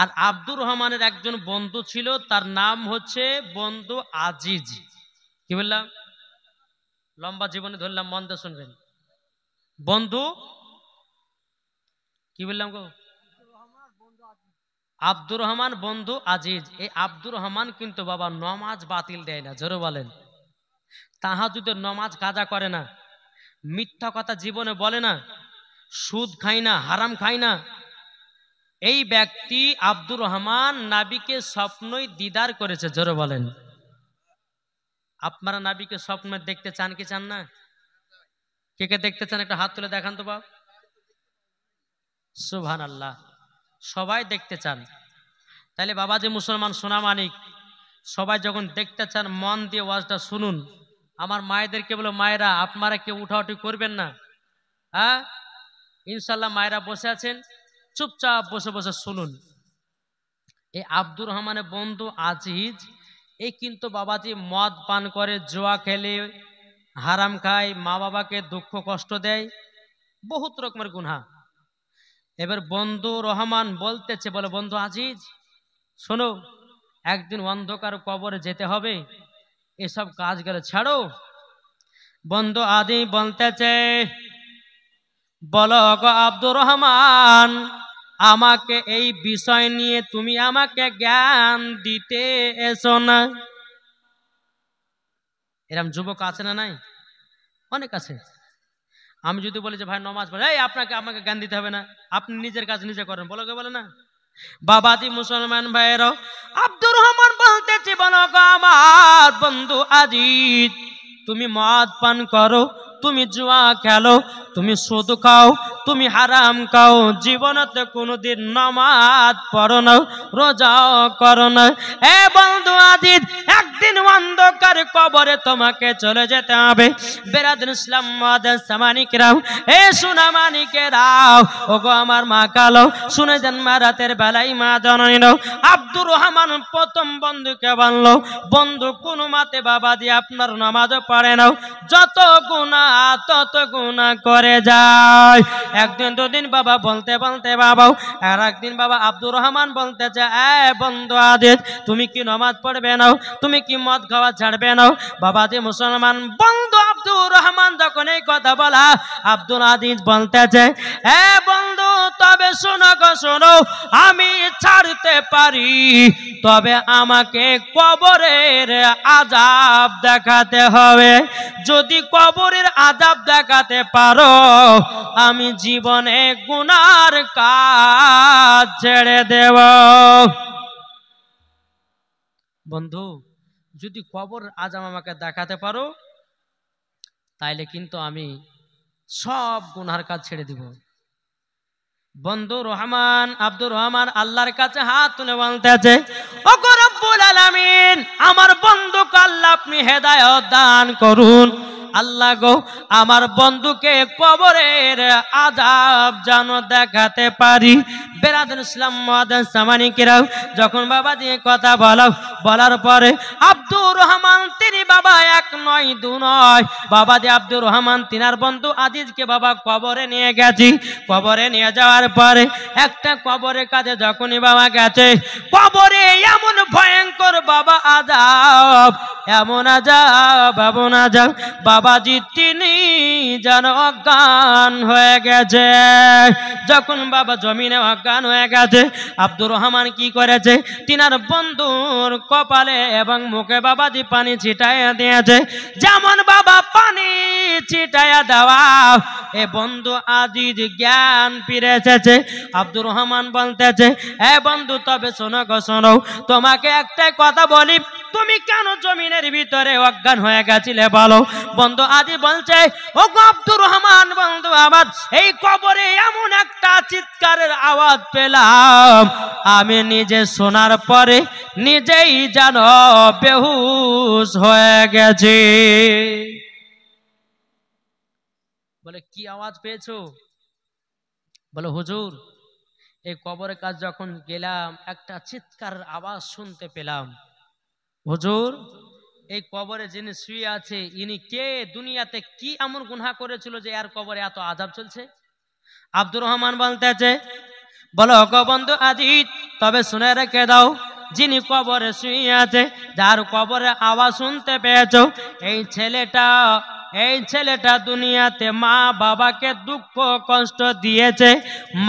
আর আব্দুর রহমানের একজন বন্ধু ছিল, তার নাম হচ্ছে বন্ধু আজিজ। কি বললাম? লম্বা জীবনে ধরলাম, মন দিয়ে শুনবেন। বন্ধু কি বললাম গো? আব্দুর রহমান বন্ধু আজিজ। এই আব্দুর রহমান কিন্তু বাবা নমাজ বাতিল দেয় না, জোরে বলেন। তাহাজ্জুদের নমাজ কাজা করে না, মিথ্যা কথা জীবনে বলে না, সুদ খায় না, হারাম খায় না। এই ব্যক্তি আব্দুর রহমান নাবিকে স্বপ্নই দিদার করেছে, জোরে বলেন। আপনারা নাবিকে স্বপ্নে দেখতে চান কি চান না? কে কে দেখতে চান একটা হাত তুলে দেখান তো বাপ। সুবহানাল্লাহ, সবাই দেখতে চান। তাহলে বাবাজি মুসলমান সোনা মানিক, সবাই যখন দেখতে চান মন দিয়ে ওয়াজটা শুনুন। আমার মায়েদেরকে বলো, মায়েরা আপনারা কেউ উঠাউঠি করবেন না, হ্যাঁ? ইনশাল্লাহ মায়েরা বসে আছেন, চুপচাপ বসে বসে শুনুন। এই আব্দুর রহমানের বন্ধু আজিজ, এই কিন্তু বাবাজি মদ পান করে, জুয়া খেলে, হারাম খায়, মা বাবাকে দুঃখ কষ্ট দেয়, বহুত রকমের গুনাহ। এবার বন্ধু রহমান বলতেছে, বলে বন্ধু আজিজ শোনো, একদিন অন্ধকার কবরে যেতে হবে, এসব কাজ গেলে ছাড়ো। বন্ধু আদি বলতেছে, বলো গো আব্দুর রহমান, আমাকে এই বিষয় নিয়ে তুমি আমাকে জ্ঞান দিতে এসো না। এরকম যুবক আছে না নাই? অনেক আছে। আমি যদি বলি যে ভাই নমাজ পড়ে, এই আপনাকে আমাকে জ্ঞান দিতে হবে না, আপনি নিজের কাজ নিজে করেন, বলো কে বলে না? বাবাজি মুসলমান ভাইয়েরাও, আব্দুর রহমান বলতেছি, বলো গো আমার বন্ধু আজিজ, তুমি মদ পান করো, তুমি জুয়া খেলো, তুমি সুদ খাও, তুমি হারাম খাও, জীবনতে কোনোদিন নামাজ পড়ো না, রোজাও করো না। এ বন্ধু আজিজ, একদিন অন্ধকার কবরে তোমাকে চলে যেতে হবে। বেরাদুল ইসলাম মাদার সামানিকরাও, এ সোনা মানিকেরাও, ওগো আমার মা কালো, শুনে যান মা রাতের বেলায় মা জননীরাও। আব্দুর রহমান প্রথম বন্ধুকে বললো, বন্ধু কোন মাতে বাবা দিয়ে আপনার নামাজও পড়ে নাও, যত গুনাহ তত গুনাহ করে যায়। একদিন দুদিন বাবা বলতে বলতে বাবাও, আর একদিন বাবা আব্দুর রহমান বলতেছে, এ বন্ধু আজিজ, তুমি কি নামাজ পড়বে নাও, তুমি কি মদ খাওয়া ছাড়বে নাও? বাবা যে মুসলমান বন্ধু আব্দুর রহমান যখন এই কথা বলা, আব্দুল আজিজ বলতেছে, এ বন্ধু তবে শোনো গো শোনো, আমি ছাড়তে পারি, তবে আমাকে কবরের আযাব দেখাতে হবে। যদি কবরের আযাব দেখাতে পারো, আমি জীবনে গুনার কাজ ছেড়ে দেব। বন্ধু যদি কবর আযাব আমাকে দেখাতে পারো, তাইলে কিন্তু আমি সব গুনার কাজ ছেড়ে দিব। বন্ধু রহমান আব্দুর রহমান আল্লাহর কাছে হাত তুলে বলতেছে, ওগো রব্বুল আলামিন, আমার বন্ধুকে আল্লাহ আপনি হেদায়েত দান করুন। আল্লাহ গো, আমার বন্ধুকে কবরের আযাব যেন দেখাতে পারি। বেরাদুল ইসলাম মাদার সামানিকেরাও, যখন বাবা দিয়ে কথা বলার পরে আব্দুর রহমান তিনি বাবা এক নয় দু নয়, বাবা দিয়ে আব্দুর রহমান তিনার বন্ধু আজিজকে বাবা কবরে নিয়ে গেছি। কবরে নিয়ে যাওয়ার পরে একটা কবরের কাছে যখনই বাবা গেছে, কবরে এমন ভয়ঙ্কর বাবা আযাব, এমন আযাব, এমন আযাব, বাবাজি তিনি যেন অজ্ঞান হয়ে গেছে। যখন বাবা জমিনে অজ্ঞান হয়ে গেছে, আব্দুর রহমান কি করেছে, তিনার বন্ধুর কপালে এবং মুখে বাবাজি পানি ছিটাইয়া দিয়েছে। যেমন বাবা পানি ছিটাইয়া দেওয়া, এ বন্ধু আজিজ জ্ঞান ফিরে এসেছে। আব্দুর রহমান বলতেছে, এ বন্ধু তবে শোনো গো শোনো, তোমাকে একটাই কথা বলি, তুমি কেন জমিনের ভিতরে অজ্ঞান হয়ে গেছিলে বলো? বন্ধু আজি বলছে, ও গো আব্দুর রহমান বন্ধু আমার, এই কবরে এমন একটা চিৎকারের আওয়াজ পেলাম, আমি নিজে শোনার পরে নিজেই যেন বেহুশ হয়ে গেছি। বলে কি আওয়াজ পেয়েছো? বলে হুজুর, এই কবরের কাছে যখন গেলাম একটা চিৎকারের আওয়াজ শুনতে পেলাম। হুজুর, এই কবরে যিনি শুয়ে আছে ইনি কে? দুনিয়াতে কি এমন গুনাহ করেছিল যে এর কবরে এত আযাব চলছে? আব্দুর রহমান বলতেছে, বলো গো বন্ধু আজিজ, তবে শুনে রেখে দাও, যিনি কবরে শুয়ে আছে, যার কবরে আওয়াজ শুনতে পেয়েছ, এই ছেলেটা দুনিয়াতে মা বাবাকে দুঃখ কষ্ট দিয়েছে,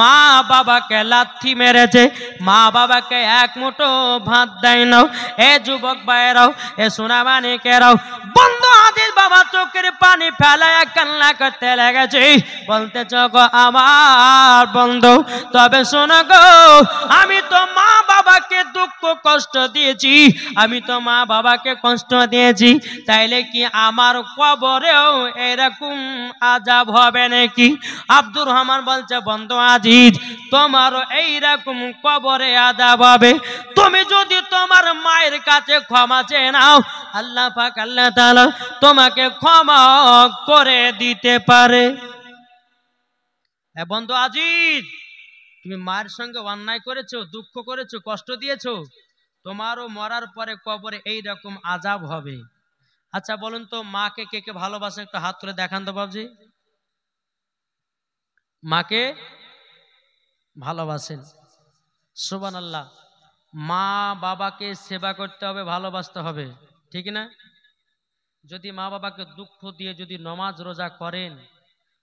মা বাবাকে লাথি মেরেছে, মা বাবাকে এক মুঠো ভাত দেয় নাও। এ যুবক ভাইরাও, এ সোনা মানিকেরাও, বন্ধু আজিজ বাবা চোখের পানি ফেলায় কান্না করতে লেগেছে, বলতেছ গো আমার বন্ধু, তবে শোনো গো, আমি তো মা বাবাকে দুঃখ কষ্ট দিয়েছি, আমি তো মা বাবাকে কষ্ট দিয়েছি, তাইলে কি আমার কবরেও এরকম আযাব হবে নাকি? আব্দুর রহমান বলছে বন্ধু আজিজ, তোমারও এইরকম কবরে আযাব হবে। তুমি যদি তোমার মায়ের কাছে ক্ষমা চেয়ে নাও, আল্লাহ পাক আল্লাহ তাআলা তোমাকে ক্ষমা করে দিতে পারে। বন্ধু আজিজ, তুমি মায়ের সঙ্গে অন্যায় করেছো, দুঃখ করেছো, কষ্ট দিয়েছো, তোমারও মরার পরে কবরে এইরকম আযাব হবে। আচ্ছা বলুন তো, মাকে কে কে ভালোবাসেন? একটু হাত তুলে দেখান তো বাবজি। মাকে ভালোবাসেন? সুবহানাল্লাহ। মা বাবাকে সেবা করতে হবে, ভালোবাসতে হবে, ঠিক না? যদি মা বাবাকে দুঃখ দিয়ে যদি নমাজ রোজা করেন,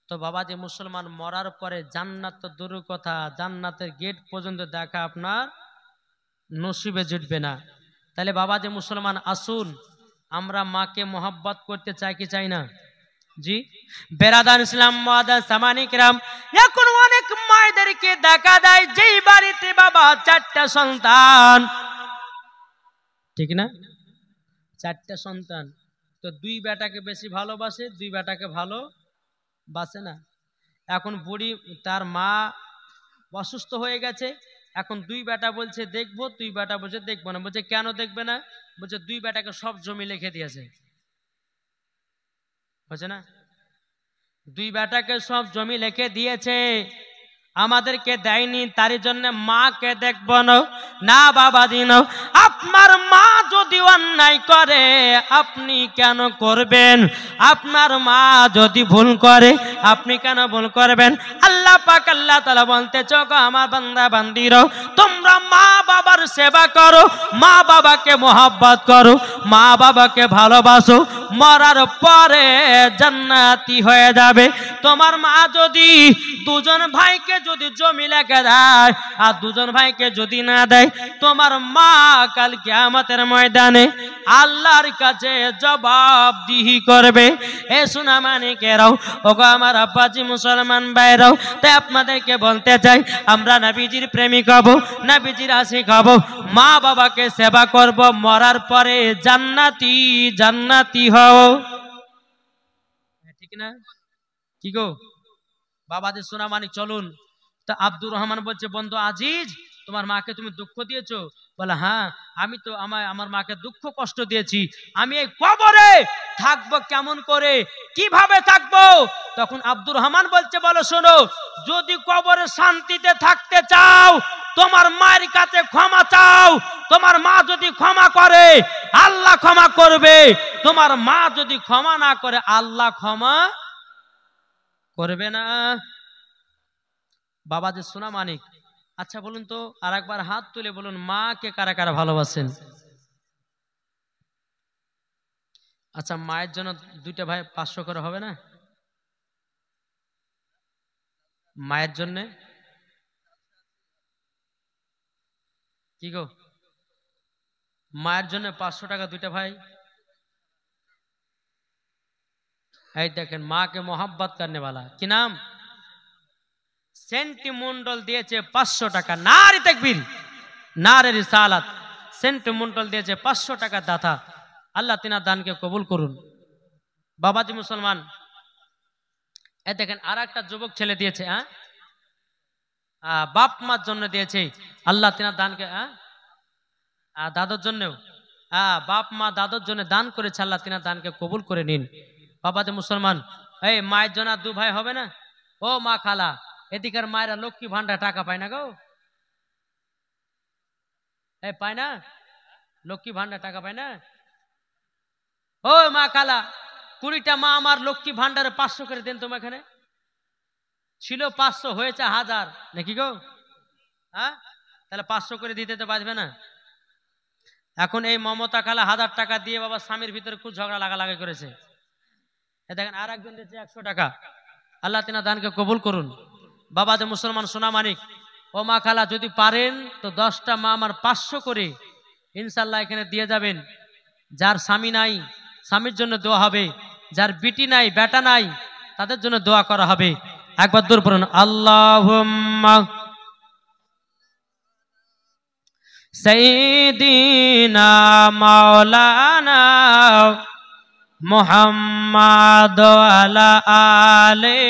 তো বাবা যে মুসলমান মরার পরে জান্নাত তো দূরের কথা, জান্নাতের গেট পর্যন্ত দেখা আপনার নসিবে জুটবে না। তাহলে বাবা যে মুসলমান, আসুন আমরা মাকে মোহাব্বত করতে চাই কি চাই না? জি বেরাদান ইসলাম মুআদ্দাস সামানি কিরাম, এখন অনেক মায়েদেরকে দেখা যায় যেই বাড়িতে বাবা চারটা সন্তান, ঠিক না? চারটা সন্তান, তো দুই বেটাকে বেশি ভালোবাসে, দুই বেটাকে ভালোবাসে না। এখন বুড়ি, তার মা অসুস্থ হয়ে গেছে, এখন দুই বেটা বলছে দেখবো, দুই বেটা বলছে দেখবো না। বলছে কেন দেখবে না? বলছে দুই বেটাকে সব জমি লিখে দিয়েছে, বুঝছে না? দুই বেটাকে সব জমি লিখে দিয়েছে, আমাদেরকে দেয়নি, তার জন্য মাকে দেখব না বাবা দিন। আপনার মা যদি অন্যায় করে আপনি কেন করবেন? আপনার মা যদি ভুল করে আপনি কেন ভুল করবেন? আল্লাহ পাক আল্লাহ তাআলা বলতেছ গো আমার বান্দা বান্দিরা, তোমরা মা বাবার সেবা করো, মা বাবাকে মোহাব্বত করো, মা বাবাকে ভালোবাসো, মরার পরে জান্নাতি হয়ে যাবে। তোমার মা যদি দুজন ভাইকে যদি জমি লিখে দেয় আর দুজন ভাইকে যদি না দেয়, তোমার মা কাল কিয়ামতের ময়দানে আল্লাহর কাছে জবাবদিহি করবে। এ সোনা মানিকেরাও, ওগো আমার আব্বাজি মুসলমান ভাইরাও, তাই আপনাদেরকে বলতে চাই, আমরা নবীজির প্রেমিক হব, নবীজির আশিক হব, মা বাবাকে সেবা করব, মরার পরে জান্নাতি জান্নাতি হও, ঠিক না? কি গো বাবাদের সোনা মানিক, চলুন। তা আব্দুর রহমান বলছে বন্ধু আজিজ, তোমার মাকে তুমি দুঃখ দিয়েছো? বলে হ্যাঁ, আমি তো আমার মাকে দুঃখ কষ্ট দিয়েছি, আমি এই কবরে থাকবো কেমন করে, কিভাবে থাকবো? তখন আব্দুর রহমান বলছে বলো শোনো, যদি কবরে শান্তিতে থাকতে চাও তোমার মায়ের কাছে ক্ষমা চাও, তোমার মা যদি ক্ষমা করে আল্লাহ ক্ষমা করবে, তোমার মা যদি ক্ষমা না করে আল্লাহ ক্ষমা করবে না। বাবা যে সোনা মানিক, আচ্ছা বলুন তো, আর একবার হাত তুলে বলুন, মা কে কারা কারা ভালোবাসেন? আচ্ছা মায়ের জন্য দুইটা ভাই 500 করে হবে না? মায়ের জন্য কি গো, মায়ের জন্য 500 টাকা দুইটা ভাই। এই দেখেন, মা কে मोहब्बत करने वाला, কি নাম? সেন্টি মন্ডল দিয়েছে 500 টাকা। নারে তাকবীর, নারে রিসালাত। সেন্টি মন্ডল দিয়েছে 500 টাকা দাতা। আল্লাহ তিনার দানকে কবুল করুন। বাবাজি মুসলমান, এই দেখেন আর একটা যুবক ছেলে দিয়েছে, বাপ মার জন্য দিয়েছে, আল্লাহ তিনার দানকে, দাদুর জন্যও, বাপ মা দাদুর জন্য দান করেছে, আল্লাহ তিনার দানকে কবুল করে নিন। বাবাজি মুসলমান, এই মায়ের জন্য 2 ভাই হবে না? ও মা খালা, এদিকের মায়েরা লক্ষ্মী ভান্ডার টাকা পায় না গো, এই পায় না, লক্ষ্মী ভান্ডার টাকা পায় না। ও মা খালা, 20টা মা আমার লক্ষ্মী ভান্ডারে 500 করে দেন। তোমার এখানে ছিল 500, হয়েছে 1000 নাকি গো? হ্যাঁ, তাহলে 500 করে দিতে তো পারবে না। এখন এই মমতা খালা 1000 টাকা দিয়ে বাবা স্বামীর ভিতরে খুব ঝগড়া লাগালাগি করেছে। দেখেন আর একজন দিচ্ছে 100 টাকা। আল্লাহ তিনা দানকে কবুল করুন। বাবা যে মুসলমান সোনা মানিক, ও মা খালা যদি পারেন তো 10টা মা আমার 500 করে ইনশাল্লাহ এখানে দিয়ে যাবেন। যার স্বামী নাই স্বামীর জন্য দোয়া হবে, যার বিটি নাই বেটা নাই তাদের জন্য দোয়া করা হবে। একবার দূর পড়ুন আল্লাহুম্মা সাইয়্যিদিনা মাওলানা মুহাম্মাদ আলা আলে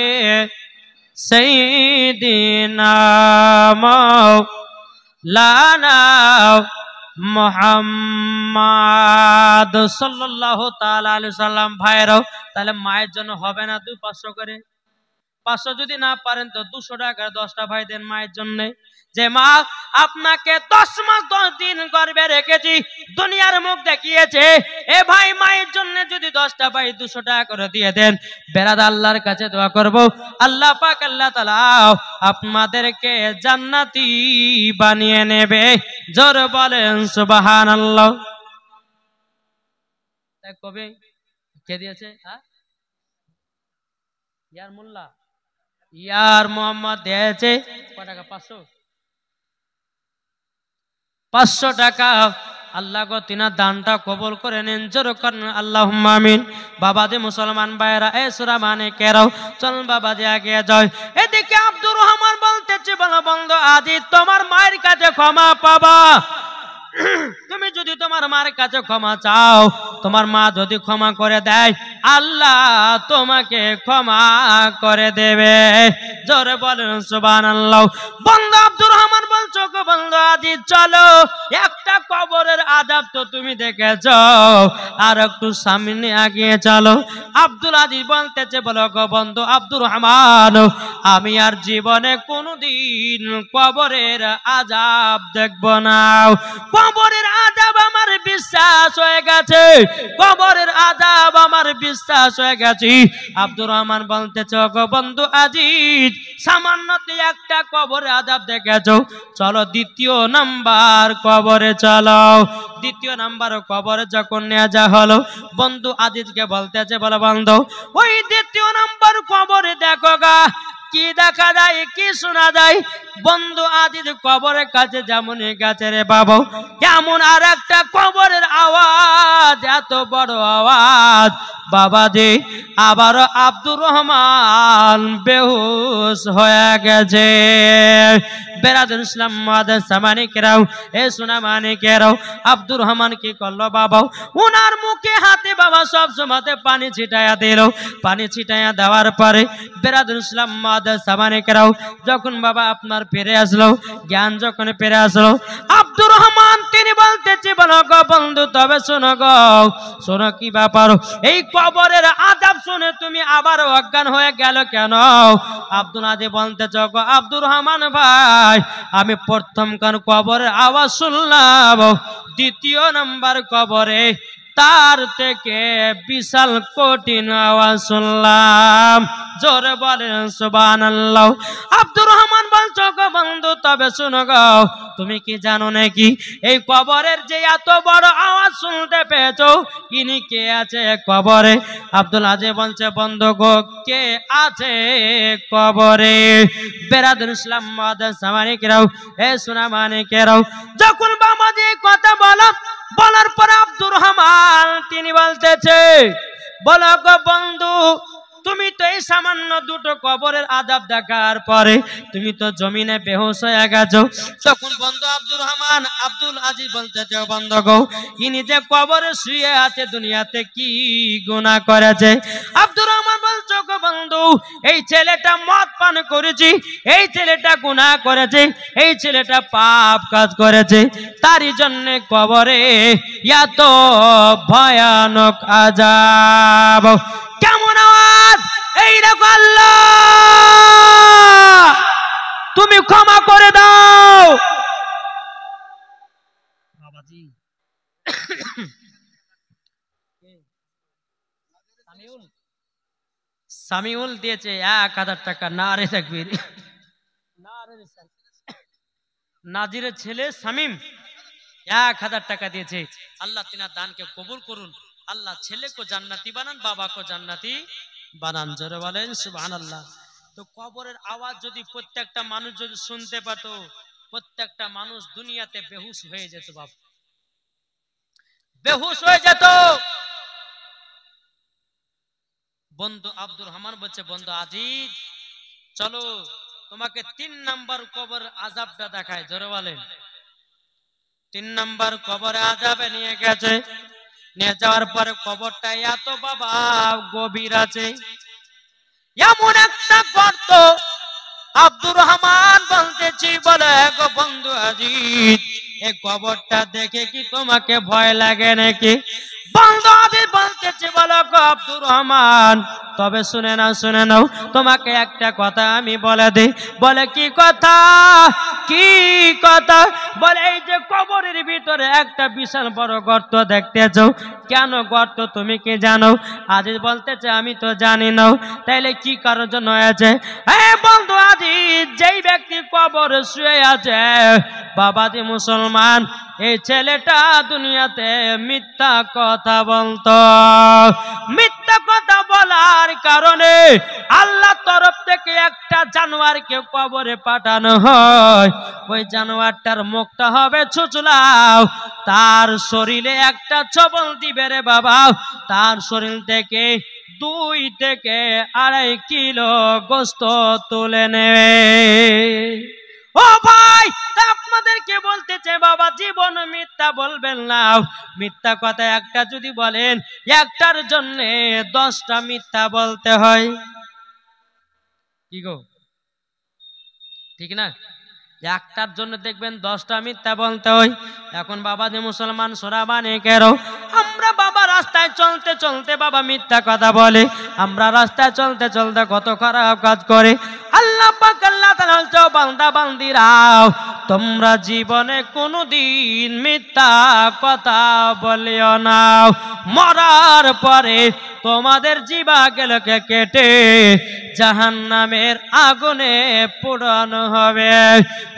সাইয়্যিদিনা মাওলানা মুহাম্মাদ সাল্লাল্লাহু তাআলা আলাইহি সাল্লাম। ভাইরাও তাহলে মায়ের জন্য হবে না 500 করে? 500 যদি না পারেন তো 200 টাকা 10টা ভাই দেন মায়ের জন্য। যে মা আপনাকে 10 মাস 10 দিন গর্ভে রেখেছি, দুনিয়ার মুখ দেখিয়েছে, এ ভাই মায়ের জন্য যদি 10টা ভাই 200 টাকা করে দিয়ে দেন, বেরাদ আল্লাহর কাছে দোয়া করব, আল্লাহ পাক আল্লাহ তাআলা আপনাদেরকে জান্নাতি বানিয়ে নেবে। জোরে বলেন সুবহানাল্লাহ। কবে কে দিয়েছে? ইয়ার মোল্লা ইয়ার মোহাম্মদ দিয়েছে কত টাকা? 500 টাকা। আল্লাহ গো তিনার দানটা কবুল করে নেন। জোরে করেন আল্লাহুম্মা আমিন। বাবাজি মুসলমান ভাইরা এ সূরা মানে কেরাও চল বাবাজি আগে যায়। এদিকে আব্দুর রহমান বলতেছে, বলো বন্ধু আজি তোমার মায়ের কাছে ক্ষমা পাবা। তুমি যদি তোমার মার কাছে ক্ষমা চাও, তোমার মা যদি ক্ষমা করে দেয়, আল্লাহ তোমাকে ক্ষমা করে দেবে। জোরে বলেন সুবহানাল্লাহ। বন্ধু আব্দুর রহমান বলছো গো বন্ধু আজি চলো, একটা কবরের আযাব তো তুমি দেখেছো, আর একটু সামনে এগিয়ে চলো। আব্দুল আজিজ বলতেছে, বলো গো বন্ধু আব্দুর রহমান, আমি আর জীবনে কোনোদিন কবরের আযাব দেখব না। কবরের আযাব আমার বিশ্বাস হয়ে গেছে, কবরের আযাব আমার বিশ্বাস হয়ে গেছে। আব্দুর রহমান বলতেছে, গো বন্ধু আজিজ সামান্য একটা কবরের আযাব দেখেছো, চলো দ্বিতীয় নাম্বার কবরে চলো। দ্বিতীয় নাম্বার কবরে যখন নিয়ে যাওয়া হলো, বন্ধু আজিজকে বলতেছে, বলো বন্ধু ওই দ্বিতীয় নাম্বার কবরে দেখো গা কি দেখা যায়, কি শোনা যায়। বন্ধু আজিজ কবরের কাছে যেমন গেছে রে বাবা, কেমন আর একটা কবরের আওয়াজ, এত বড় আওয়াজ বাবাজি, আবার আব্দুর রহমান বেহুশ হয়ে গেছে। বেরাদুল ইসলাম মাদার সামানিকেরাও এ সোনা মানিকেরাও আব্দুর রহমান কি করলো বাবা, ওনার মুখে হাতে বাবা সব সময়তে পানি ছিটায়া দিল। পানি ছিটায়া দেওয়ার পরে বেরাদুল ইসলাম মাদার সামানিকেরাও যখন বাবা আপনার ফিরে আসলো, জ্ঞান যখন ফিরে আসলো, আব্দুর রহমান তিনি বলতেছে, বলো গো বন্ধু তবে শোনো গো, শোনো কি ব্যাপার, এই কবরের আযাব শুনে তুমি আবার অজ্ঞান হয়ে গেল কেন? আব্দুল আজিজ বলতেছে, গো আব্দুর রহমান ভাই, আমি প্রথমকার কবরের আওয়াজ শুনলাম, দ্বিতীয় নাম্বার কবরে তার থেকে বিশাল কঠিন আওয়াজ শুনলাম। জোরে বলেন সুবহানাল্লাহ। আব্দুর রহমান বলছো গো বন্ধু তবে শোনো গো, তুমি কি জানো নাকি এই কবরের যে এত বড় আওয়াজ শুনতে পেয়েছো, ইনি কে আছে কবরে? আব্দুল আজিজ বলছে, বন্ধু গো কে আছে কবরে? বেরাদুল ইসলাম মাদার সামানিকেরাও এ সোনা মানিকেরাও যখন বাবাজি কথা বলার পর আব্দুর রহমান তিনি বলতেছে, বলো গো বন্ধু তুমি তো এই সামান্য দুটো কবরের আযাব দেখার পরে তুমি তো জমিনে বেহুশ হয়ে গেছো। তখন বন্ধু আব্দুর রহমান আব্দুল আজিজ বলতেছে, বন্ধু গো ইনি যে কবরে শুয়ে আছে দুনিয়াতে কি গুনাহ করেছে? আব্দুর রহমান বলছো গো বন্ধু এই ছেলেটা মদ পান করেছে, এই ছেলেটা গুনাহ করেছে, এই ছেলেটা পাপ কাজ করেছে, তারই জন্য কবরে এত ভয়ানক আযাব। কেমন আওয়াজ? এই দেখো আল্লাহ তুমি ক্ষমা করে দাও। বাবাজি সামিউল দিয়েছে 1000 টাকা। নারে তাকবীর, নারে রিসালাত। নাজিরের ছেলে শামীম 1000 টাকা দিয়েছে। আল্লাহ তিনার দানকে কবুল করুন। আল্লাহ ছেলেকে জান্নাতি বানান, বাবাকে জান্নাতি বানান। জোরে বলেন সুবহানাল্লাহ। তো কবরের আওয়াজ যদি প্রত্যেকটা মানুষ যদি শুনতে পেত, প্রত্যেকটা মানুষ দুনিয়াতে বেহুশ হয়ে যেত, বাপ বেহুশ হয়ে যেত। বন্ধু আব্দুর রহমান বলছে, বন্ধু আজিজ চলো তোমাকে 3 নাম্বার কবর আযাবটা দেখায়। জোরে বলেন। 3 নাম্বার কবর আযাবে নিয়ে গেছে। নিয়ে যাওয়ার পরে কবরটা এত বাবা গভীর আছে, এমন একটা গর্ত। আব্দুর রহমান বলতেছি, বলে গো বন্ধু আজিজ এই কবরটা দেখে কি তোমাকে ভয় লাগে নাকি? বন্ধু আজিজ বলতেছি, বলো গো আব্দুর রহমান তবে শুনে নাও তোমাকে একটা কথা আমি বলে দিই। বলে কি কথা? কি কথা? বলে এই যে কবরের ভিতরে একটা বিশাল বড় গর্ত দেখতেছো, কেন গর্ত তুমি কি জানো? আজিজ বলতেছে আমি তো জানি না। তাইলে কি কারোর জন্য হয়েছে? হ্যাঁ বন্ধু আজিজ, যেই ব্যক্তি কবরে শুয়ে আছে বাবাজি মুসলমান, এই ছেলেটা দুনিয়াতে মিথ্যা কথা বলতো। মিথ্যা কথা বলার কারণে আল্লাহ তরফ থেকে একটা জানোয়ারকে কবরে পাঠানো হয়। ওই জানোয়ারটার মুখটা হবে ছুচলাও, তার শরীরে একটা ছবল দিবে রে বাবা, তার শরীর থেকে 2 থেকে 2.5 কিলো গোস্ত তুলে নেবে। ও ভাই আপনাদেরকে বলতেছে বাবা জীবন মিথ্যা বলবেন না। মিথ্যা কথা একটা যদি বলেন, একটার জন্য 10টা মিথ্যা বলতে হয়। কি গো ঠিক না? একটার জন্য দেখবেন 10টা মিথ্যা বলতে হয়। এখন বাবা যে মুসলমান সোরা বানে কেরো, আমরা বাবা রাস্তায় চলতে চলতে বাবা মিথ্যা কথা বলে, আমরা রাস্তায় চলতে চলতে কত খারাপ কাজ করে। আল্লাহ পাক আল্লাহ তাআলা বলছো, বান্দা বান্দিরাও তোমরা জীবনে কোনোদিন মিথ্যা কথা বলিও না। মরার পরে তোমাদের জিহ্বাগুলোকে কেটে জাহান্নামের আগুনে পোড়ানো হবে।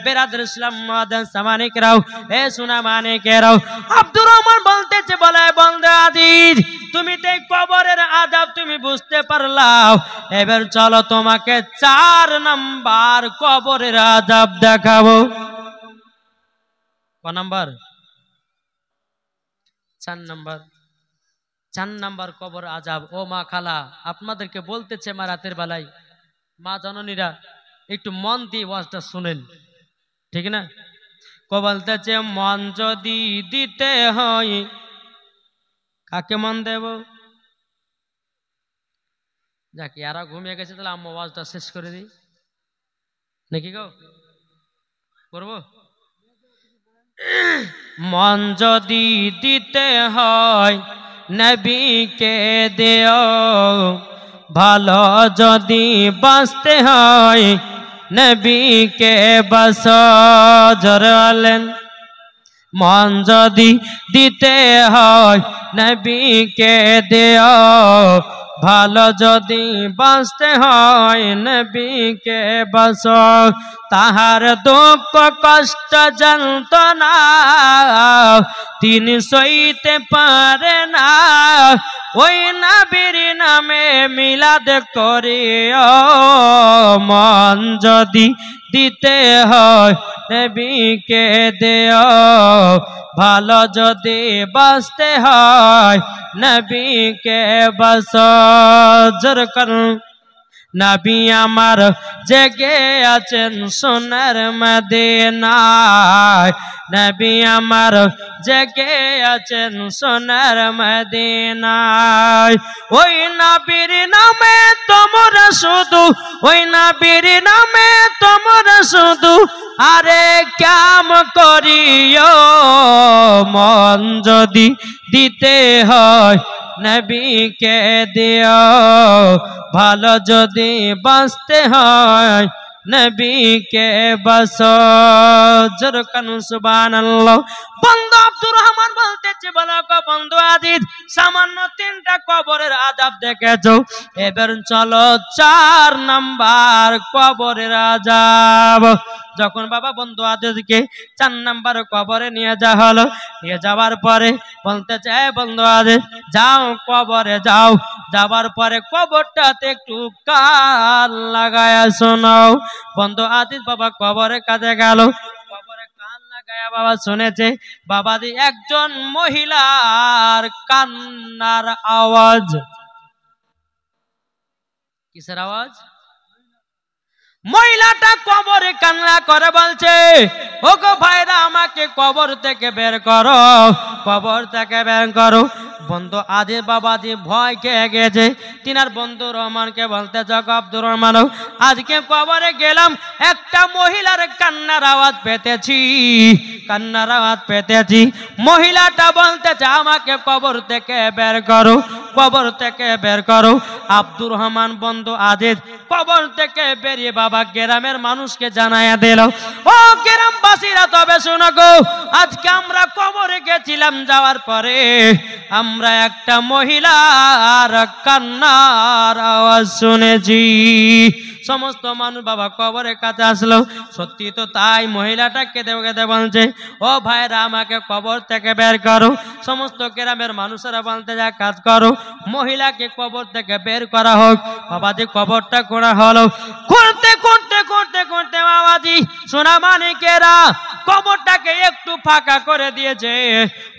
বেরাদর ইসলাম মুআদ্দিন সামানিকরাও, এ সোনা মানিকেরাও, আব্দুর রহমান বলতেছে, বলে বন্ধু আজিজ তুমি তো কবরের আযাব তুমি বুঝতে পারলাও, এবার চলো তোমাকে 4 নাম্বার কবরের আযাব দেখাবো। ক নাম্বার? 4 নাম্বার। 4 নাম্বার কবর আযাব। ও মা খালা আপনাদেরকে বলতেছে, মা রাতের বেলায় মা জননীরা একটু মন দিয়ে ওয়াজটা শুনেন, ঠিক না? বলতেছে মন যদি দিতে হয়, কাকে মন দেব? যাক এরা ঘুমিয়ে গেছে, তাহলে আম্মা ওয়াজটা শেষ করে দিই নাকি গো? করবো? মন যদি দিতে হয় নবীকে দিও, ভালো যদি বাঁচতে হয় নবীকে বাঁচো। জোরে বলেন। মন যদি দিতে হয় নবীকে দিও, ভালো যদি বাঁচতে হয় নবীকে বাঁচো। তাহার দুঃখ কষ্ট যন্ত্রণা তিনি সইতে পারে না, ওই নবীর নামে মিলাদ করিও। মন যদি দিতে হয় নবীকে দিও, ভালো যদি বাঁচতে হয় নবীকে বাঁচো। জোরে করুন। নবী আমার জেগে আছেন সোনার মদিনায়, নবী আমার জেগে আছেন সোনার মদিনায়। ওই নবীর নামে তোমরা শুধু, ওই নবীর নামে তোমরা শুধু আরে কাম করিও। মন যদি দিতে হয় নবীকে দিও, ভালো যদি বাঁচতে হয় নবী কে বস জরকানু সুবহানাল্লাহ। বন্ধু আব্দুর রহমান বলতেছে, বলো বন্ধু আজিজ, সামান্য 3টা কবরের আযাব দেখেছো, এবার চলো 4 নাম্বার কবরের আযাব। যখন বাবা বন্ধু আজিজকে 4 নাম্বার কবরে নিয়ে যাওয়া হলো, নিয়ে যাওয়ার পরে বলতেছে, বন্ধু আজিজ যাও কবরে যাও, যাবার পরে কবরটাতে একটু কান লাগায়া শোনাও। বন্ধু আজিজ বাবা কবরে কাছে গেল, কবরে কান লাগায়া বাবা শুনেছে বাবাজি একজন মহিলার কান্নার আওয়াজ। কিসের আওয়াজ? মহিলাটা কবরে কান্না করে বলছে, ওগো ভাইরা আমাকে কবর থেকে বের করো, কবর থেকে বের করো। বন্ধু আজিজ বাবাজি ভয় খেয়ে গেছে, তিনার বন্ধু রহমানকে বলতে যাক, আব্দুর রহমান আজকে কবরে গেলাম, একটা মহিলার কান্নার আওয়াজ পেতেছি, কান্নার আওয়াজ পেতেছি। মহিলাটা বলতেছে আমাকে কবর থেকে বের করো, কবর থেকে বের করো। আব্দুর রহমান বন্ধু আজিজ কবর থেকে বেরিয়ে বাবা গ্রামের মানুষকে জানায়া দিল, ও গ্রামবাসীরা তবে শোনো গো, আজকে আমরা কবরে গেছিলাম, যাওয়ার পরে আমরা একটা মহিলার কান্নার আওয়াজ শুনেছি। সমস্ত মানুষ বাবা কবরের কাছে আসলো, সত্যি তো তাই, মহিলাটা কেঁদে কেঁদে বলছে, ও ভাইরা আমাকে কবর থেকে বের করো। সমস্ত গ্রামের মানুষেরা বলতে যা কাজ করো, মহিলাকে কবর থেকে বের করা হোক। বাবাজি কবরটা করা হলো, করতে করতে করতে করতে বাবাজি সোনা মানিকেরা কবরটাকে একটু ফাঁকা করে দিয়েছে।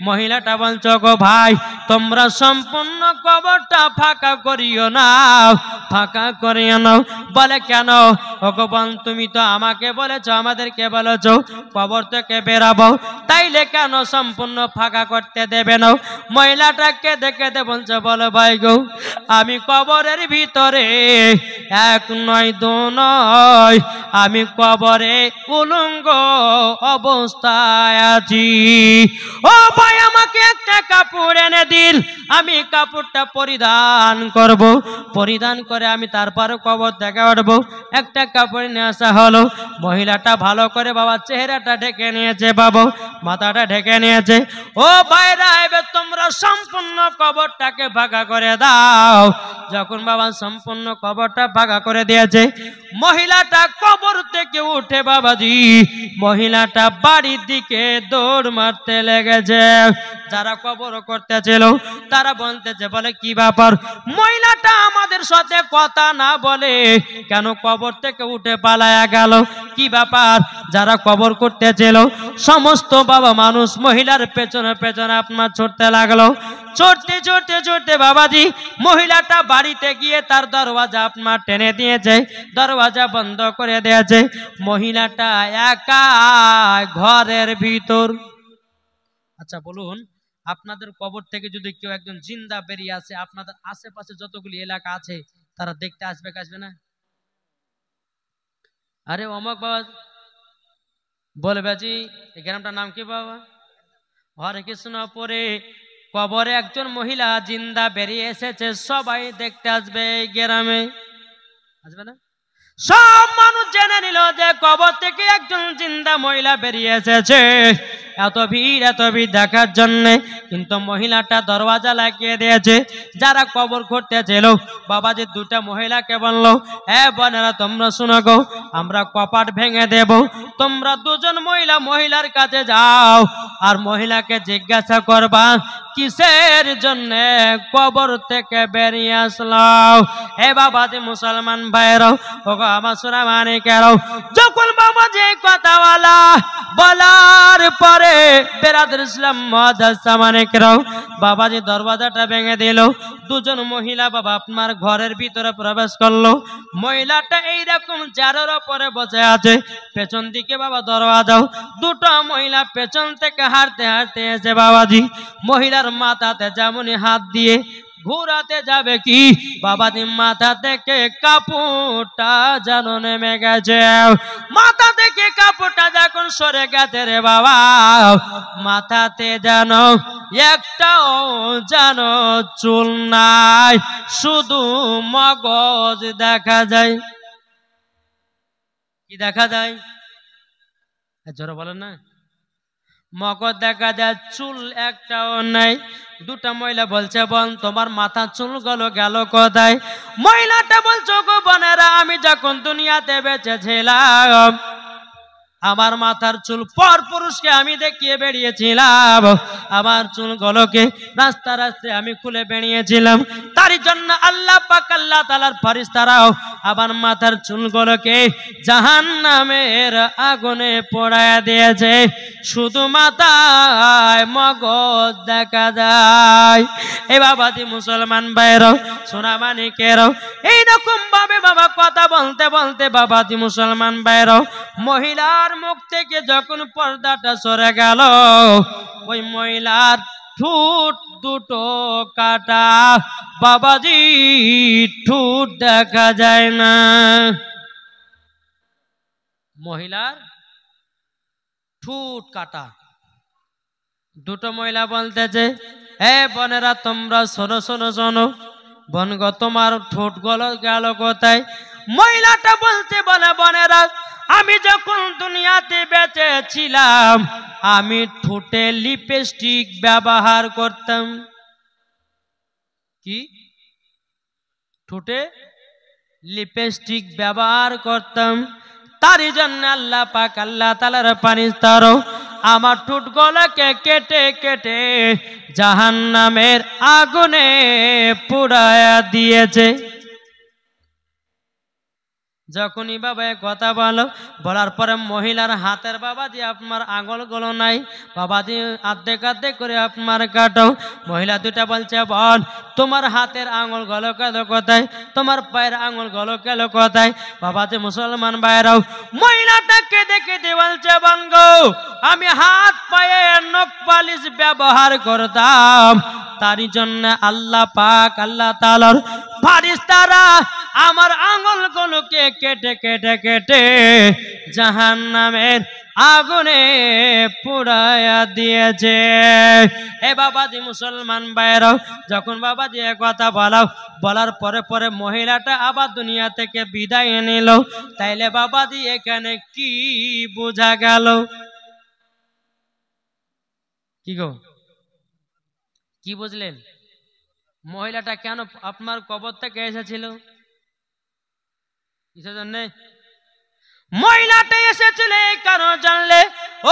মহিলাটা বলছো, গো ভাই তোমরা সম্পূর্ণ কবরটা ফাঁকা করিও না, ফাঁকা করিও না। বলে কেন? ভগবান তুমি তো আমাকে বলেছো, আমাদেরকে বলেছো কবর থেকে বেরাবো, তাইলে কেন সম্পূর্ণ ফাঁকা করতে দেবে না? মহিলাটাকে দেখে বলছে, বলো ভাই গো, আমি কবরের ভিতরে 1 নয় 2 নয়, আমি কবরে উলঙ্গ অবস্থায় আছি। ও ভাই আমাকে একটা কাপড় এনে দিন, আমি কাপড়টা পরিধান করব, পরিধান করে আমি তারপরে কবর থেকে উঠবো। একটা কাপড় নিয়ে আসা হলো, মহিলাটা ভালো করে বাবা চেহারাটা ঢেকে নিয়েছে, বাবা মাথাটা ঢেকে নিয়েছে। ও ভাইরা এবার তোমরা সম্পূর্ণ কবরটাকে ফাঁকা করে দাও। যখন বাবা সম্পূর্ণ কবরটা ফাঁকা করে দিয়েছে, মহিলাটা কবর থেকে উঠে বাবাজি মহিলাটা বাড়ির দিকে দৌড় মারতে লেগেছে। যারা কবর করতেছিল তারা বলতেছে, বলে কি ব্যাপার, মহিলাটা আমাদের সাথে কথা না বলে কেন কবর থেকে উঠে পালায়া গেল, কি ব্যাপার? যারা কবর করতেছিল সমস্ত বাবা মানুষ মহিলার পেছনে পেছনে আপনার ছুটতে লাগলো। ছুটতে ছুটতে ছুটতে বাবাজি মহিলাটা বাড়িতে গিয়ে তার দরওয়াজা আপনার টেনে দিয়েছে, দরওয়াজা বন্ধ করে দিয়েছে। মহিলাটা একা ঘরের ভিতর। আচ্ছা বলুন, আপনাদের কবর থেকে যদি কেউ একজন জিন্দা বেরিয়ে আসে, আপনাদের আশেপাশে যতগুলি এলাকা আছে তারা দেখতে আসবে, আসবে না? আরে অমক বাবা বলবে, জি এই গ্রামটার নাম কি বাবা? হরে কৃষ্ণ পরে কবরে একজন মহিলা জিন্দা বেরিয়ে এসেছে, সবাই দেখতে আসবে এই গ্রামে, আসবে না? সব মানুষ জেনে নিল যে কবর থেকে একজন জিন্দা মহিলা বেরিয়ে এসেছে। এত ভিড় দেখার জন্য কিন্তু মহিলাটা দরওয়াজা লাগিয়ে দিয়েছে। যারা কবর করতেছিল বাবাজি 2টা মহিলাকে বললো, বোনেরা তোমরা শুনো গো, আমরা কপাট ভেঙে দেব, তোমরা 2 জন মহিলার কাছে যাও আর মহিলাকে জিজ্ঞাসা করবা কিসের জন্য কবর থেকে বেরিয়ে আসলাম। বাবাজি মুসলমান ভাইরাও, ওগো আমার সোনা মানিকেরাও, যখন বাবাজি কথা বলার পরে বেরাদর ইসলাম মুআজ্জাজ মানিকেরাও বাবাজি দরওয়াজাটা ভেঙে দিল। 2 জন মহিলা বাবা আপনার ঘরের ভিতরে প্রবেশ করলো। মহিলাটা এইরকম জারের উপরে বসে আছে, পেছন দিকে বাবা দরওয়াজাও। 2টা মহিলা পেছন থেকে হাঁটতে হাঁটতে এসে বাবাজি মহিলার মাথাতে যেমনই হাত দিয়ে ঘোরাতে যাবে কি বাবাজি মাথা থেকে কাপড়টা যেন নেমে গেছে। মাথা থেকে কাপড়টা যখন সরে গেছে রে বাবা, মাথাতে যেন একটাও যেন চুল নাই, শুধু মগজ দেখা যায়। কি দেখা যায়? জোরে বলেন না। মগজ দেখা যায়, চুল একটাও নাই। দুটা মহিলা বলছে, বোন তোমার মাথা চুল গেল কোথায়? মহিলাটা বলছো, গো বোনেরা, আমি যখন দুনিয়াতে বেঁচে ছিলাম আমার মাথার চুল পর পুরুষকে আমি দেখিয়ে বেরিয়েছিলাম, আমার চুলগুলোকে রাস্তা রাস্তায় আমি খুলে বেরিয়েছিলাম। তারই জন্য আল্লাহ পাক আল্লাহ তাআলার ফেরেশতারাও আমার মাথার চুলগুলোকে জাহান্নামের আগুনে পোড়ায়া দিয়েছে, শুধু মাথায় মগজ দেখা যায়। এই বাবাজি মুসলমান ভাইরাও সোনা মানিকেরাও এইরকম ভাবে বাবা কথা বলতে বলতে বাবাজি মুসলমান ভাইরাও মহিলার মুখ থেকে যখন পর্দাটা সরে গেল, ওই মহিলার ঠোঁট দুটো কাটা, বাবাজি ঠোঁট দেখা যায় না। মহিলার ঠোঁট কাটা। দুটো মহিলা বলতেছে, হে বোনেরা তোমরা শোনো শোনো শোনো, বোনগো তোমার ঠোঁট গেল কোথায়? মহিলাটা বলতে বলে, বোনেরা আমি যখন দুনিয়াতে বেঁচে ছিলাম আমি ঠোঁটে লিপস্টিক ব্যবহার করতাম। কি? ঠোঁটে লিপস্টিক ব্যবহার করতাম। তারই জন্য আল্লাহ পাক আল্লাহ তাআলার ফেরেশতারা আমার ঠোঁটগুলোকে কেটে কেটে জাহান্নামের আগুনে পোড়ায়া দিয়েছে। যখনই বাবা কথা বলার পরে মহিলার হাতের বাবাজি আপনার আঙুলগুলো নাই, বাবাজি আর্ধেক আর্ধেক করে আপনার কাটো। মহিলা দুটা বলছে, বোন তোমার হাতের আঙুলগুলো গেল কোথায়? তোমার পায়ের আঙুলগুলো গেল কোথায়? বাবাজি মুসলমান ভাইরাও মহিলাটাকে দেখে দিয়ে বলছে, বোন গো আমি হাত পায়ে নখ পালিশ ব্যবহার করতাম, তারই জন্য আল্লাহ পাক আল্লাহ তাআলার ফেরেশতারা আমার আঙুলগুলোকে কেটে কেটে কেটে জাহান্নামের আগুনে পোড়ায়া দিয়েছে। এ বাবাজি মুসলমান ভাইরাও যখন বাবাজি কথা বলার পরে পরে মহিলাটা আবার দুনিয়া থেকে বিদায় নিল, তাইলে বাবাজি এখানে কি বোঝা গেল? কি গো, কি বুঝলেন? মহিলাটা কেন আপনার কবর থেকে এসেছিল? কিসের জন্য মহিলাটা এসেছিল? কেন জানলে?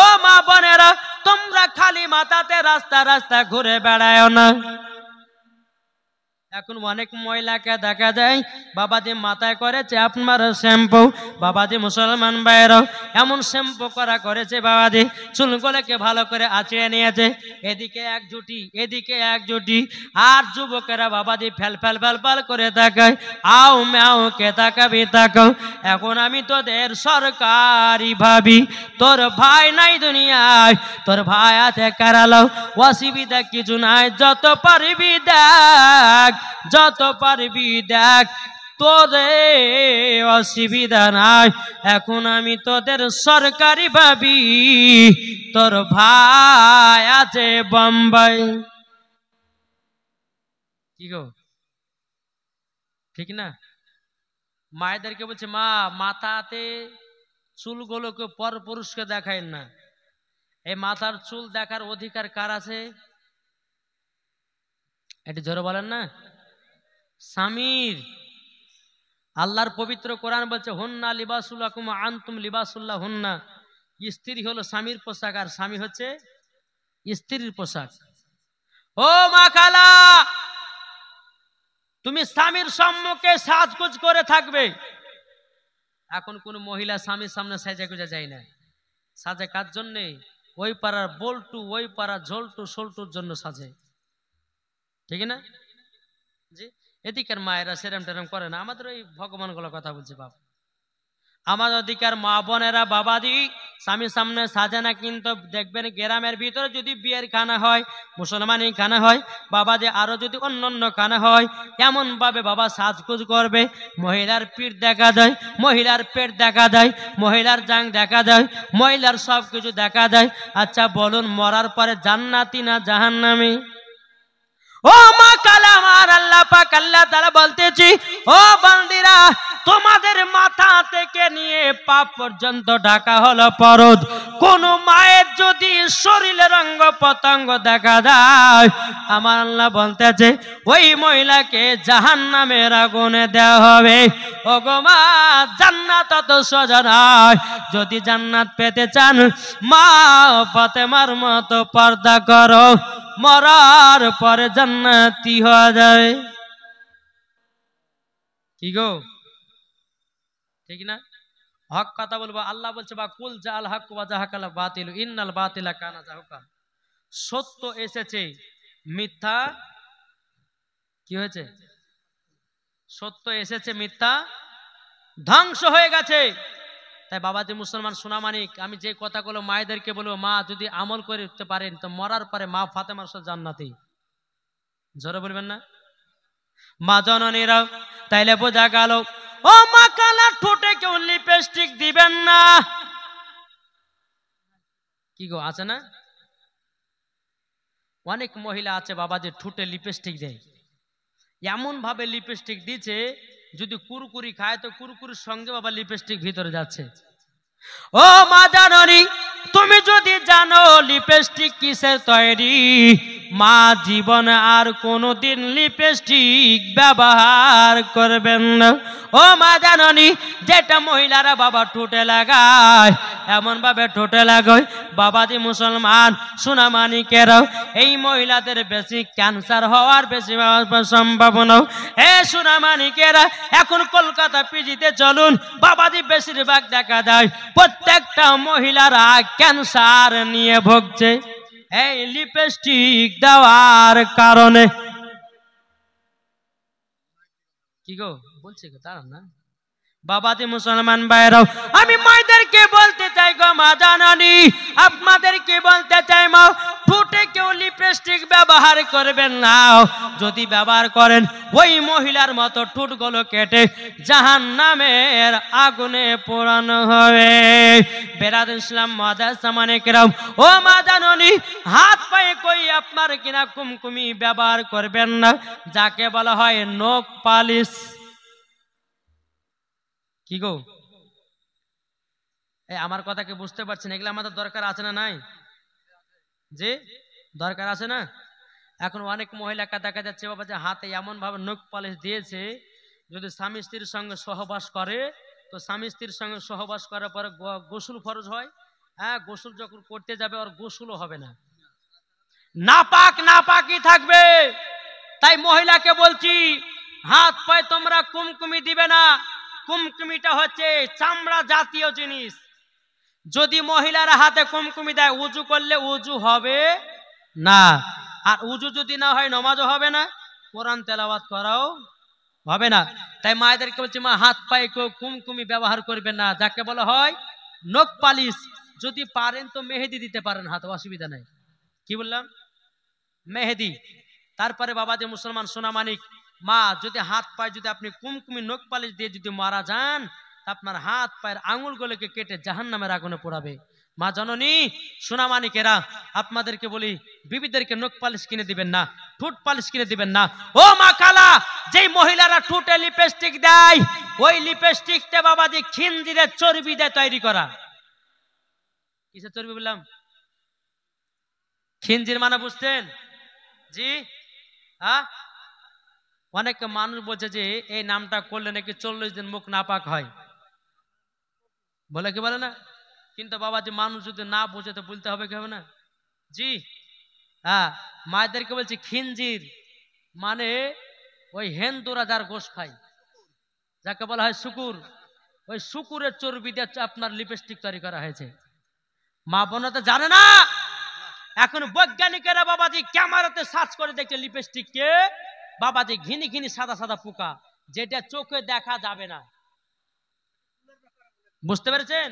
ও মা বোনেরা, তোমরা খালি মাথাতে রাস্তা রাস্তা ঘুরে বেড়ায় না। এখন অনেক মহিলাকে দেখা যায় বাবাজি মাথায় করেছে আপনার শ্যাম্পু। বাবাজি মুসলমান ভাইরাও এমন শ্যাম্পু করা করেছে, বাবাজি চুলগুলোকে ভালো করে আঁচড়ে নিয়েছে, এদিকে এক জুটি এদিকে এক জুটি। আর যুবকেরা বাবাজি ফেল ফেল ফেল ফেল করে তাকায়, আও ম্যাও কে তাকাবি তাকাও। এখন আমি তোদের সরকারি ভাবি, তোর ভাই নাই দুনিয়ায়, তোর ভাই আছে কেরালাও, অসুবিধা কিছু নাই, যত পারবি দেখ, যত পারবি দেখ, তোদের অসুবিধা নাই। এখন আমি তোদের সরকারি ভাবি, তোর ভাই আছে বোম্বাই। কি গো, ঠিক না? মায়েদেরকে বলছে, মা মাথাতে চুলগুলোকে পর পুরুষকে দেখায় না। এই মাথার চুল দেখার অধিকার কার আছে? এটি জোরে বলেন না। স্বামীর। আল্লাহর পবিত্র কোরআন বলছে, হুন্না লিবাসুল লাকুম আনতুম লিবাসুল্লাহ হুন্না। স্ত্রী হলো স্বামীর পোশাক আর স্বামী হচ্ছে স্ত্রীর পোশাক। ও মা খালা, তুমি স্বামীর সম্মুখে সাজগোজ করে থাকবে। এখন কোন মহিলা স্বামীর সামনে সাজা গুজা যায় না। সাজে কার জন্যে? ওই পাড়ার বল্টু, ওই পাড়ার ঝোলটু সোলটুর জন্য সাজে, ঠিক না? জি, এদিকের মায়েরা সেরম টেরম করে না। আমাদের ওই ভগবান গুলো কথা বলছে বাপ। আমার অধিকার মা বোনেরা বাবাজি স্বামীর সামনে সাজে না, কিন্তু দেখবেন গ্রামের ভিতরে যদি বিয়ের খানা হয়, মুসলমানি খানা হয়, বাবাজি আরো যদি অন্য খানা হয়, এমন ভাবে বাবা সাজগুজ করবে, মহিলার পিঠ দেখা যায়, মহিলার পেট দেখা যায়, মহিলার জাং দেখা যায়, মহিলার সব কিছু দেখা যায়। আচ্ছা বলুন, মরার পরে জান্নাতি না জাহান্নামী? ও মা কালাম আর আল্লাহ পাক আল্লাহ তাআলা বলতেছি, ও বান্দিরা তোমাদের মাথা থেকে নিয়ে পা পর্যন্ত ঢাকা হলো পরদ। কোন মায়ের যদি শরীরের অঙ্গ প্রত্যঙ্গ দেখা যায়, আমার আল্লাহ বলতেছে ওই মহিলাকে জাহান্নামের আগুনে দেওয়া হবে। ওগো মা, জান্নাত অত সোজা নয়। যদি জান্নাত পেতে চান, মা ফাতেমার মতো পর্দা করো, মরার পরে জান্নাতি হওয়া যায়। কি গো, ঠিক না? হক কথা বলবো। আল্লাহ বলছে বা কুল জাল হক ওয়া জাহাকাল বাতিল ইন্নাল বাতিলা কানা জাহুকা। সত্য এসেছে, মিথ্যা কি হয়েছে? সত্য এসেছে, মিথ্যা ধ্বংস হয়ে গেছে। তাই বাবাজি মুসলমান সোনামানিক, আমি যে কথাগুলো মায়েদেরকে বলবো, মা যদি আমল করে উঠতে পারেন তো মরার পরে মা ফাতেমার সাথে জান্নাতি। জোরে বলবেন না মা জননীরা? তাইলে বোঝা গেল ও মা কালা ঠোঁটে কেউ লিপস্টিক দিবেন না। কি গো, আছে না? অনেক মহিলা আছে বাবাজি ঠোঁটে লিপস্টিক দেয়, এমন ভাবে লিপস্টিক দিচ্ছে যদি কুরকুরি খায় তো কুরকুরির সঙ্গে বাবা লিপস্টিক ভিতরে যাচ্ছে। ও মা জাননি, তুমি যদি জানো লিপস্টিক কিসের তৈরি, মা জীবন আর কোনোদিন লিপস্টিক ব্যবহার করবেন না। ও মা জাননি, যেটা মহিলারা বাবা ঠোঁটে লাগায় এমন ভাবে ঠোঁটে লাগায় বাবাজি মুসলমান সোনামানিকেরাও, এই মহিলাদের বেশি ক্যান্সার হওয়ার বেশি সম্ভাবনা। এ সোনামানিকেরা, এখন কলকাতা পিজিতে চলুন বাবাজি, বেশিরভাগ দেখা যায় প্রত্যেকটা মহিলারা ক্যান্সার নিয়ে ভুগছে এই লিপস্টিক দেওয়ার কারণে। কি গো বলছে গো, দাঁড়ান না বাবাজি মুসলমান ভাইরাও, আমি মায়েদেরকে বলতে চাই গো মা জাননী, আপনাদেরকে বলতে চাই মা, ঠোঁটে কেউ লিপস্টিক ব্যবহার করবেন না। যদি ব্যবহার করেন ওই মহিলার মতো ঠোঁটগুলো কেটে জাহান্নামের আগুনে পোড়ানো হবে। বেরাদ ইসলাম মাদ্রাসা মানিকরাম, ও মা জাননী, হাত পায়ে কই আপনার কিনা কুমকুমি ব্যবহার করবেন না, যাকে বলা হয় নখ পালিশ। কি গো, আমার কথা কি বুঝতে পারছেন? এগুলো আমাদের দরকার আছে না নাই? যে দরকার আছে না? এখন অনেক মহিলাকে দেখা যাচ্ছে বাবা যে হাতে এমন ভাবে নখ পালিশ দিয়েছে, যদি স্বামী স্ত্রীর সঙ্গে সহবাস করে তো স্বামী স্ত্রীর সঙ্গে সহবাস করার পরে গোসল ফরজ হয়। হ্যাঁ, গোসল যখন করতে যাবে আর গোসলও হবে না, নাপাক নাপাকি থাকবে। তাই মহিলাকে বলছি, হাত পায়ে তোমরা কুমকুমি দিবে না। কুমকুমিটা হচ্ছে চামড়া জাতীয় জিনিস। যদি মহিলারা হাতে কুমকুমি দেয়, উজু করলে উজু হবে না, আর উজু যদি না হয় নামাজও হবে না, কোরআন তেলাওয়াত করাও হবে না। তাই মায়েদেরকে বলছি, মা হাত পায়ে কেউ কুমকুমি ব্যবহার করবেন না, যাকে বলা হয় নখ পালিশ। যদি পারেন তো মেহেদি দিতে পারেন হাতে, অসুবিধা নাই। কি বললাম? মেহেদি। তারপরে বাবা যে মুসলমান সোনামানিক, মা যদি হাত পায়ে যদি আপনি কুমকুমি নখ পালিশ দিয়ে যদি মারা যান, আপনার হাত পায়ের আঙুলগুলোকে কেটে জাহান্নামের আগুনে পোড়াবে। মা জননী সোনামানিকেরা, আপনাদেরকে বলি, বিবিদেরকে নখ পালিশ কিনে দিবেন না, ঠোঁট পালিশ কিনে দিবেন না। ও মা খালা, যেই মহিলারা ঠোঁটে লিপস্টিক দেয়, ওই লিপস্টিকটা বাবাজি খিনজিরের চর্বি দিয়ে তৈরি করা। কিসের চর্বি বললাম? খিনজির মানে বুঝতেন? জি হ্যাঁ। অনেক মানুষ বলছে যে এই নামটা করলে নাকি 40 দিন মুখ নাপাক হয়, বলে কি বলে না? কিন্তু বাবাজি মানুষ যদি না বোঝে তো বলতে হবে কি হবে না? জি হ্যাঁ। মায়েদেরকে বলছি খিনজির মানে ওই হেন্দুরা যার গোশ খায়, যাকে বলা হয় শুকুর, ওই শুকুরের চর্বি দিয়ে আপনার লিপস্টিক তৈরি করা হয়েছে। মা বোনা তো জানে না। এখন বৈজ্ঞানিকেরা বাবাজি ক্যামেরাতে সার্চ করে দেখছে লিপস্টিককে বাবাজি ঘিনি ঘিনি সাদা সাদা পোকা, যেটা চোখে দেখা যাবে না। বুঝতে পেরেছেন?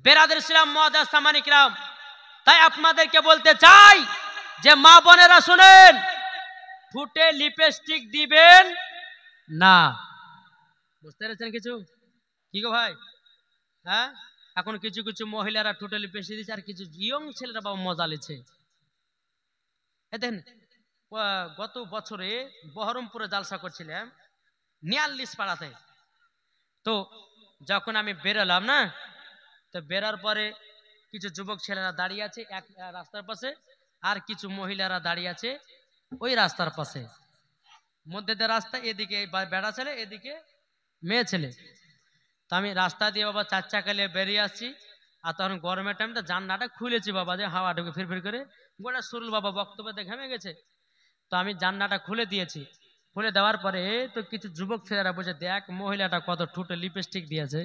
বেরাদের ইসলাম মুআজ্জাজ সামানিক রাম, তাই আপনাদেরকে বলতে চাই যে মা বোনেরা শুনেন, ঠোঁটে লিপস্টিক দিবেন না। বুঝতে পেরেছেন কিছু? কি গো ভাই? হ্যাঁ, এখন কিছু কিছু মহিলারা ঠোঁটে লিপস্টিক দিচ্ছে, আর কিছু ইয়ং ছেলেরা বাবা মজা লিছে। দেখেন, গত বছরে বহরমপুরে জালসা করছিলাম, ৪৯ পাড়াতে। তো যখন আমি বেরোলাম না, তো বেরোর পরে কিছু যুবক ছেলেরা দাঁড়িয়ে আছে এক রাস্তার পাশে, আর কিছু মহিলারা দাঁড়িয়ে আছে ওই রাস্তার পাশে। মধ্যে দিয়ে রাস্তা, এদিকে বেড়া ছেলে, এদিকে মেয়ে ছেলে। তো আমি রাস্তা দিয়ে বাবা 4 চাকা নিয়ে বেরিয়ে আসছি। আর তখন গরমের টাইমটা জানলাটা খুলেছি বাবা, যে হাওয়া ঢুকে ফিরফির করে, গোটা শরীর বাবা বক্তব্যতে ঘেমে গেছে। তো আমি জানলাটা খুলে দিয়েছি। খুলে দেওয়ার পরে তো কিছু যুবক ছেলেরা বলছে, দেখ মহিলাটা কত ঠোঁটে লিপস্টিক দিয়েছে।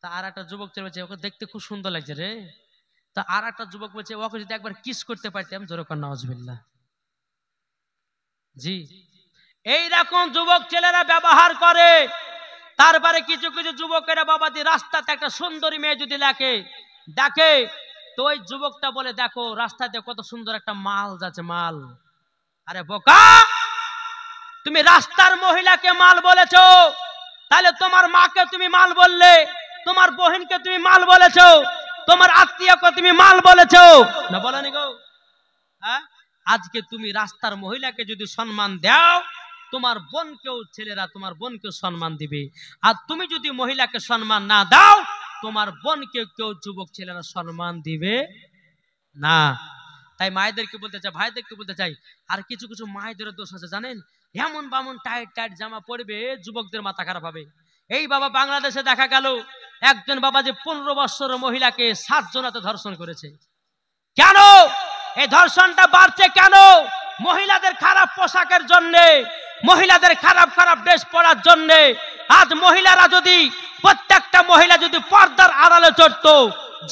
তা আর একটা যুবক ছেলে বলছে, ওকে দেখতে খুব সুন্দর লাগছে রে। তা আর একটা যুবক বলছে, ওকে যদি একবার কিস করতে পারতাম। জোরে কর নাউজুবিল্লাহ। জি, এইরকম যুবক ছেলেরা ব্যবহার করে। তারপরে কিছু কিছু যুবকেরা বাবাজি রাস্তাতে একটা সুন্দরী মেয়ে যদি দেখে, তো ওই যুবকটা বলে, দেখো রাস্তাতে কত সুন্দর একটা মাল যাচ্ছে, মাল। আরে বোকা, তুমি রাস্তার মহিলাকে মাল বলেছো, তাহলে তোমার মাকে তুমি মাল বললে, তোমার বহিনকে তুমি মাল বলেছো, তোমার আত্মীয়কে তুমি মাল বলেছো না, বলেনি গো? হ্যাঁ, আজকে তুমি রাস্তার মহিলাকে যদি সম্মান দাও, তোমার বোনকেও, ছেলেরা তোমার বোনকেও সম্মান দিবে। আর তুমি যদি মহিলাকে সম্মান না দাও, তোমার বোনকে কেউ, যুবক ছেলেরা সম্মান দিবে না। তাই মায়েদেরকে বলতে চাই, ভাইদেরকে বলতে চাই, আর কিছু কিছু মায়েদের দোষ আছে জানেন, এমন বামন টাইট টাইট জামা পরবে, যুবকদের মাথা খারাপ হবে। এই বাবা বাংলাদেশে দেখা গেল একজন বাবা যে 15 বছরের মহিলাকে 7 জনাতে ধর্ষণ করেছে। কেন এই ধর্ষণটা বাড়ছে? কেন? মহিলাদের খারাপ পোশাকের জন্য, মহিলাদের খারাপ খারাপ ড্রেস পরার জন্য। আজ মহিলারা যদি, প্রত্যেকটা মহিলা যদি পর্দার আড়ালে চড়তো,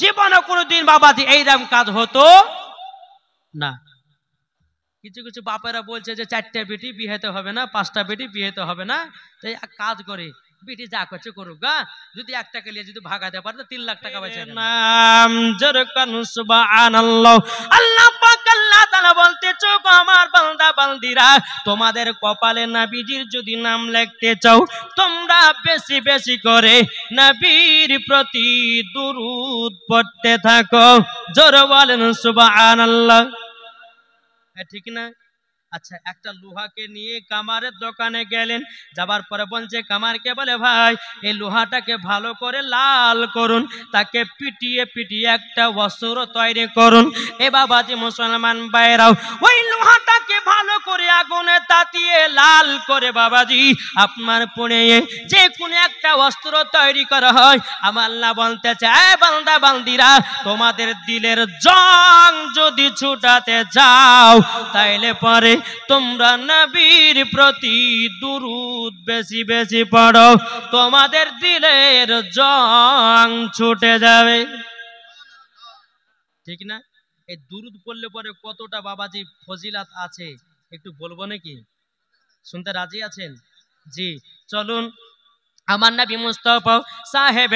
জীবনে কোনোদিন বাবাজি এইরকম কাজ হতো না। কিছু কিছু বাপেরা বলছে যে 4টা বেটি বিয়েতে হবে না, 5টা বেটি বিয়েতে হবে না। তাই কাজ করে বেটি যা করছে করুক গা, যদি 1 টাকা নিয়ে যদি ভাগাতে পারে তো 3 লাখ টাকা বেঁচে নাম। যেরকম সুবহানাল্লাহ। আল্লাহ পাক আল্লাহ তাআলা বলতেছো, আমার বান্দা বান্দিরা, তোমাদের কপালে নবীজির যদি নাম লিখতে চাও, তোমরা বেশি বেশি করে নবীর প্রতি দুরূদ পড়তে থাকো। জোরে বলেন সুবহানাল্লাহ। ঠিক না? আচ্ছা, একটা লোহাকে নিয়ে কামারের দোকানে গেলেন, যাবার পরে বলছে কামারকে, বলে ভাই এই লোহাটাকে ভালো করে লাল করুন, তাকে পিটিয়ে পিটিয়ে একটা অস্ত্র তৈরি করুন। এ বাবাজি মুসলমান ভাইরাও, ওই লোহাটাকে ভালো করে আগুনে তাতিয়ে লাল করে বাবাজি আপনার পুড়িয়ে যে কোনো একটা অস্ত্র তৈরি করা হয়। আমার আল্লাহ বলতে চায়, বান্দা বান্দিরা, তোমাদের দিলের জং যদি ছুটাতে যাও, তাইলে পরে তোমরা নবীর প্রতি দুরূদ বেশি বেশি পড়ো, তোমাদের দিলের জং ছুটে যাবে। ঠিক না? এই দুরূদ পড়লে পরে কতটা বাবাজি ফজিলাত আছে একটু বলবো নাকি? শুনতে রাজি আছেন? জি, চলুন। আমার নবী মুস্তাফা সাহেব